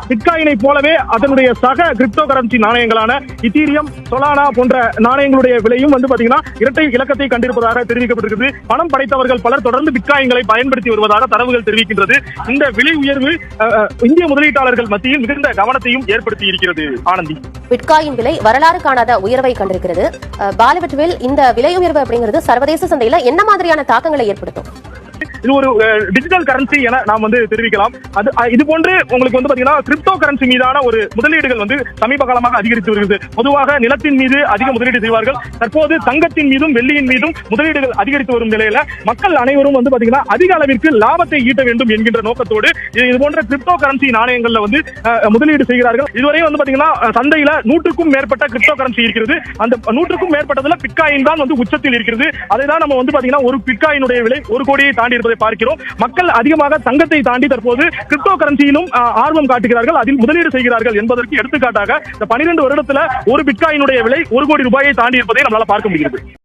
பிட்காயினை போலவே அதனுடைய சக கிரிப்டோ கரன்சி நாணயங்களான இத்தீரியம், சொலானா போன்ற நாணயங்களுடைய விலையும் பாத்தீங்கன்னா இரட்டை இலக்கத்தை கண்டிருப்பதாக தெரிவிக்கப்பட்டிருக்கிறது. பணம் படைத்தவர்கள் பலர் தொடர்ந்து பிட்காயின்களை பயன்படுத்தி வருவதாக தரவுகள் தெரிவிக்கின்றது. இந்த விலை உயர்வு இந்திய முதலீட்டாளர்கள் மத்தியில் மிகுந்த கவனத்தையும் ஏற்படுத்தி இருக்கிறது. ஆனந்தி, பிட்காயின் விலை வரலாறு காணாத உயர்வை கண்டிருக்கிறது. பாலிவுட்டில் இந்த விலை உயர்வு அப்படிங்கிறது சர்வதேச சந்தையில என்ன மாதிரியான தாக்கங்களை ஏற்படுத்தும்? இது ஒரு டிஜிட்டல் கரன்சி என நாம் தெரிவிக்கலாம். இது போன்று உங்களுக்கு பாத்தீங்கன்னா கிரிப்டோ கரன்சி மீதான ஒரு முதலீடுகள் சமீப காலமாக அதிகரித்து வருகிறது. பொதுவாக நிலத்தின் மீது அதிக முதலீடு செய்வார்கள். தற்போது தங்கத்தின் மீதும் வெள்ளியின் மீதும் முதலீடுகள் அதிகரித்து வரும் நிலையில மக்கள் அனைவரும் பாத்தீங்கன்னா அதிக அளவிற்கு லாபத்தை ஈட்ட வேண்டும் என்கின்ற நோக்கத்தோடு இது போன்ற கிரிப்டோ கரன்சி நாணயங்கள்ல முதலீடு செய்கிறார்கள். இதுவரை பாத்தீங்கன்னா சந்தையில 100க்கும் மேற்பட்ட கிரிப்டோ கரன்சி இருக்கிறது. அந்த 100க்கும் மேற்பட்டதுல பிட்காயின் தான் உச்சத்தில் இருக்கிறது. அதை தான் நம்ம பாத்தீங்கன்னா ஒரு பிட்காயினுடைய விலை 1 கோடியை தாண்டி இருப்பதை பார்க்கிறோம். மக்கள் அதிகமாக தங்கத்தை தாண்டி தற்போது கிரிப்டோ கரன்சியிலும் ஆர்வம் காட்டுகிறார்கள், அதில் முதலீடு செய்கிறார்கள் என்பதற்கு எடுத்துக்காட்டாக இந்த 12 வருடத்துல ஒரு பிட்காயினுடைய விலை 1 கோடி ரூபாயை தாண்டி இருப்பதை நம்மளால பார்க்க முடிகிறது.